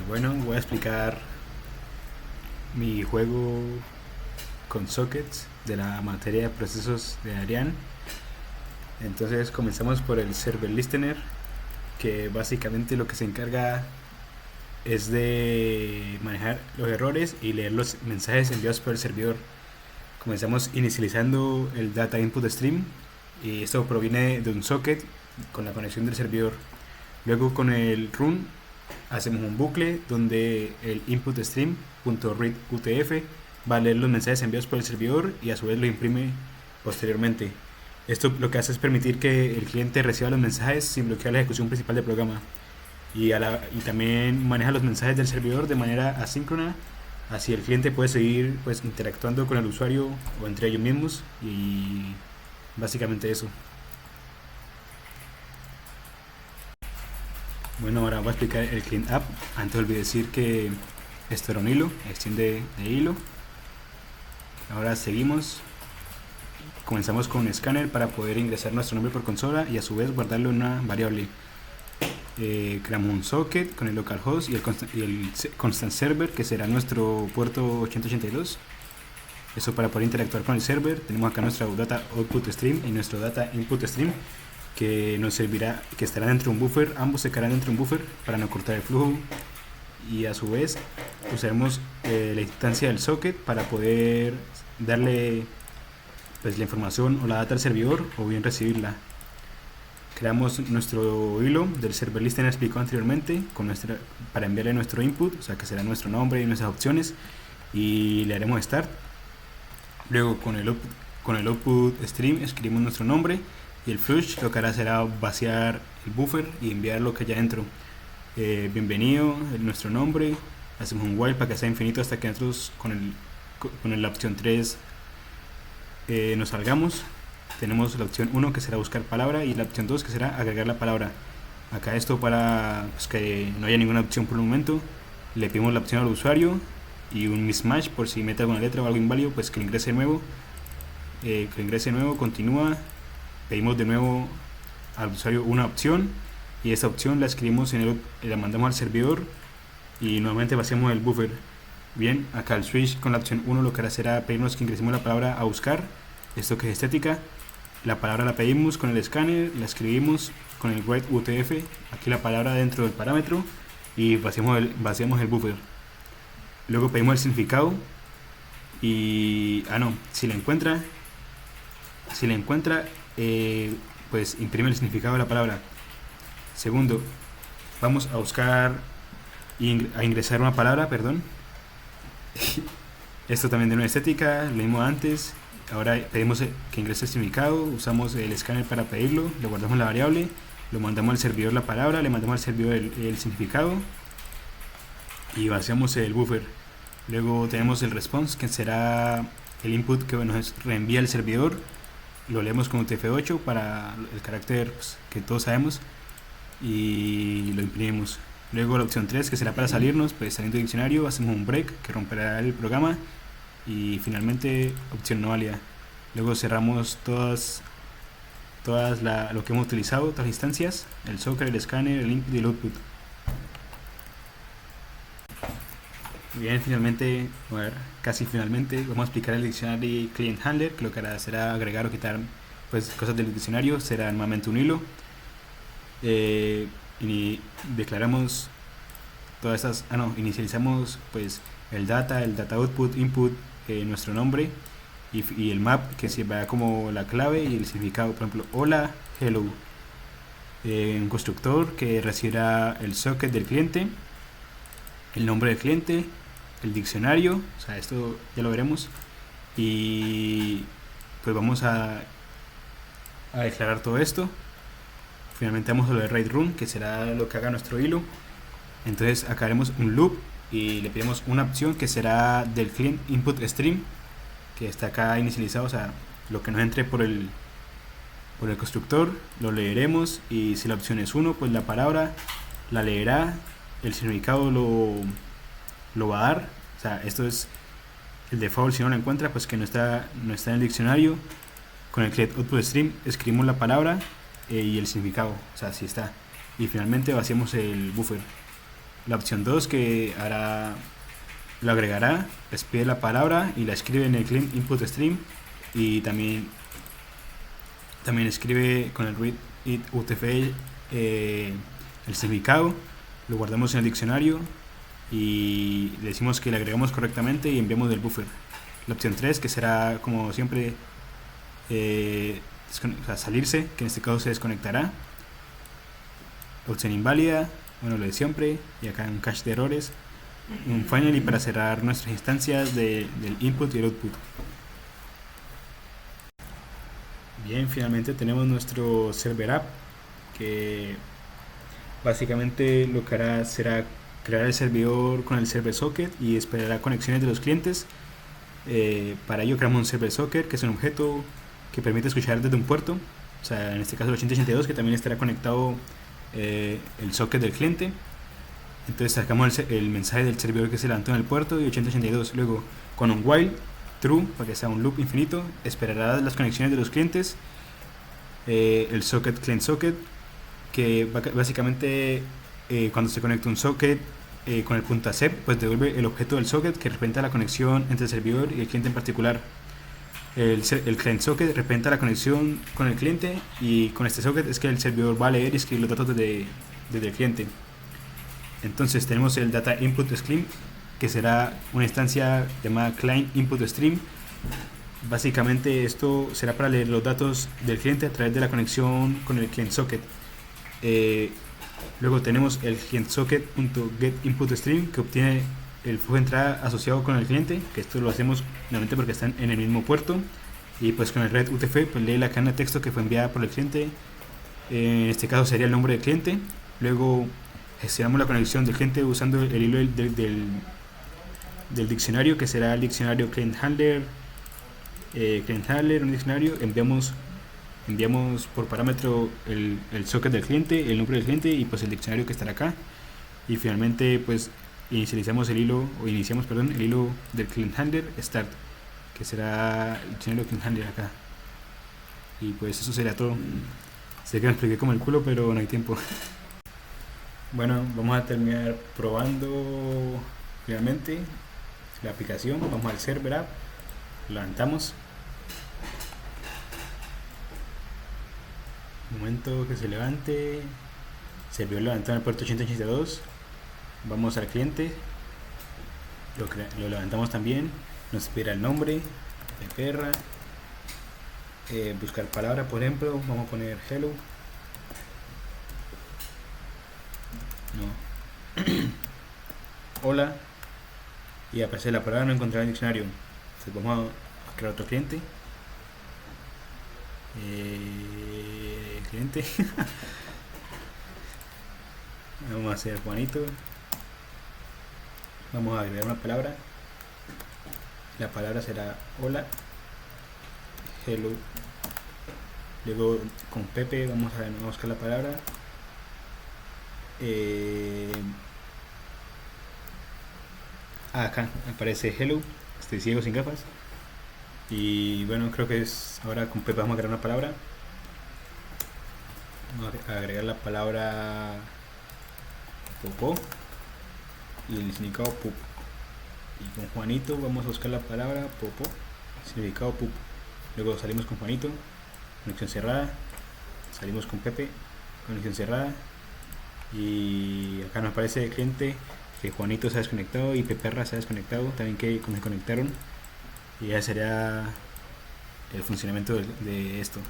Bueno, voy a explicar mi juego con sockets de la materia de procesos de Ariane. Entonces comenzamos por el server listener, que básicamente lo que se encarga es de manejar los errores y leer los mensajes enviados por el servidor. Comenzamos inicializando el data input stream, y esto proviene de un socket con la conexión del servidor. Luego con el run hacemos un bucle donde el input stream.readUTF va a leer los mensajes enviados por el servidor y a su vez lo imprime posteriormente. Esto lo que hace es permitir que el cliente reciba los mensajes sin bloquear la ejecución principal del programa, y también maneja los mensajes del servidor de manera asíncrona. Así el cliente puede seguir pues interactuando con el usuario o entre ellos mismos, y básicamente eso. Bueno, ahora voy a explicar el clean up. Antes olvidé decir que esto era un hilo, extiende de hilo. Ahora seguimos. Comenzamos con un escáner para poder ingresar nuestro nombre por consola y a su vez guardarlo en una variable. Creamos un socket con el localhost y el constant server, que será nuestro puerto 8082. Eso para poder interactuar con el server. Tenemos acá nuestro data output stream y nuestro data input stream, que nos servirá, que estará dentro de un buffer. Ambos se quedarán dentro de un buffer para no cortar el flujo, y a su vez usaremos la instancia del socket para poder darle pues la información o la data al servidor, o bien recibirla. Creamos nuestro hilo del server listener explicado anteriormente para enviarle nuestro input, o sea que será nuestro nombre y nuestras opciones, y le haremos start. Luego con el output stream escribimos nuestro nombre, y el flush lo que hará será vaciar el buffer y enviar lo que haya dentro. Bienvenido, nuestro nombre. Hacemos un while para que sea infinito hasta que nosotros con la opción 3 nos salgamos. Tenemos la opción 1, que será buscar palabra, y la opción 2, que será agregar la palabra. Acá esto para pues, que no haya ninguna opción por el momento. Le pedimos la opción al usuario y un mismatch por si mete alguna letra o algo inválido, pues que ingrese nuevo. Continúa. Pedimos de nuevo al usuario una opción, y esta opción la escribimos la mandamos al servidor, y nuevamente vaciamos el buffer. Bien, acá el switch con la opción 1 lo que hará será pedirnos que ingresemos la palabra a buscar, esto que es estética. La palabra la pedimos con el escáner, la escribimos con el write UTF, aquí la palabra dentro del parámetro, y vaciamos el buffer. Luego pedimos el significado, y si la encuentra, pues imprime el significado de la palabra. Segundo, vamos a buscar a ingresar una palabra, perdón. Esto también de una estética, lo mismo antes. Ahora pedimos que ingrese el significado, usamos el escáner para pedirlo, le guardamos la variable, lo mandamos al servidor la palabra, le mandamos al servidor el significado, y vaciamos el buffer. Luego tenemos el response, que será el input que nos reenvía el servidor. Lo leemos con UTF-8 para el carácter pues, que todos sabemos, y lo imprimimos. Luego la opción 3, que será para salirnos, pues saliendo del diccionario hacemos un break que romperá el programa, y finalmente opción no válida. Luego cerramos todas lo que hemos utilizado, todas las instancias, el socket, el scanner, el input y el output. Bien, casi finalmente vamos a explicar el diccionario client handler, que lo que hará será agregar o quitar pues cosas del diccionario. Será normalmente un hilo, y declaramos todas estas, inicializamos pues el data output, input, nuestro nombre, y el map, que sirva como la clave y el significado, por ejemplo hola, hello. Un constructor que recibirá el socket del cliente, el nombre del cliente, el diccionario, o sea, esto ya lo veremos, y pues vamos a declarar todo esto. Finalmente vamos a lo de write run, que será lo que haga nuestro hilo. Entonces acá haremos un loop y le pedimos una opción que será del client input stream, que está acá inicializado, o sea, lo que nos entre por el constructor lo leeremos, y si la opción es 1, pues la palabra la leerá, el significado lo va a dar, o sea, esto es el default. Si no lo encuentra, pues que no está en el diccionario. Con el client output stream escribimos la palabra y el significado, o sea, si está, y finalmente vaciamos el buffer. la opción 2 que hará, lo agregará, les pide la palabra y la escribe en el client input stream, y también escribe con el read it UTF-8 el significado, lo guardamos en el diccionario y le decimos que le agregamos correctamente y enviamos del buffer. La opción 3 que será como siempre salirse, que en este caso se desconectará. Opción inválida, bueno, lo de siempre, y acá un cache de errores, un finally para cerrar nuestras instancias del input y el output. Bien, finalmente tenemos nuestro server app, que básicamente lo que hará será crear el servidor con el server socket y esperará conexiones de los clientes. Para ello creamos un server socket, que es un objeto que permite escuchar desde un puerto, o sea, en este caso el 8082, que también estará conectado el socket del cliente. Entonces sacamos el mensaje del servidor que se levantó en el puerto y 8082. Luego, con un while true, para que sea un loop infinito, esperará las conexiones de los clientes. El socket client socket, que básicamente cuando se conecta un socket con el punto accept, pues devuelve el objeto del socket que representa la conexión entre el servidor y el cliente en particular. El client socket representa la conexión con el cliente, y con este socket es que el servidor va a leer y escribir los datos desde el cliente. Entonces tenemos el data input stream, que será una instancia llamada client input stream. Básicamente esto será para leer los datos del cliente a través de la conexión con el client socket. Luego tenemos el client socket.getInputStream, que obtiene el flujo de entrada asociado con el cliente, que esto lo hacemos nuevamente porque están en el mismo puerto, y pues con el read UTF pues lee la cadena de texto que fue enviada por el cliente. En este caso sería el nombre del cliente. Luego gestionamos la conexión del cliente usando el hilo del diccionario, que será el diccionario client handler, un diccionario. Enviamos por parámetro el socket del cliente, el nombre del cliente y pues el diccionario que estará acá. Y finalmente pues iniciamos el hilo del client handler start, que será el diccionario client handler acá. Y pues eso sería todo. Sé que me expliqué como el culo, pero no hay tiempo. Bueno, vamos a terminar probando finalmente la aplicación. Vamos al server app, lo levantamos. Momento que se levante. Servidor levantado en el puerto 8082. Vamos al cliente, lo levantamos también. Nos espera el nombre de perra, buscar palabra, por ejemplo, vamos a poner hello. Hola, y aparece la palabra no encontrar en el diccionario. Entonces vamos a crear otro cliente. Vamos a hacer Juanito. Vamos a agregar una palabra. La palabra será hola, hello. Luego con Pepe vamos a buscar la palabra. Acá aparece hello. Estoy ciego sin gafas. Y bueno, creo que es ahora con Pepe vamos a agregar una palabra. Vamos a agregar la palabra popó y el significado pup. Y con Juanito vamos a buscar la palabra popó, significado pup. Luego salimos con Juanito, conexión cerrada. Salimos con Pepe, conexión cerrada. Y acá nos aparece el cliente que Juanito se ha desconectado y Peperra se ha desconectado, también que se conectaron. Y ya sería el funcionamiento de esto.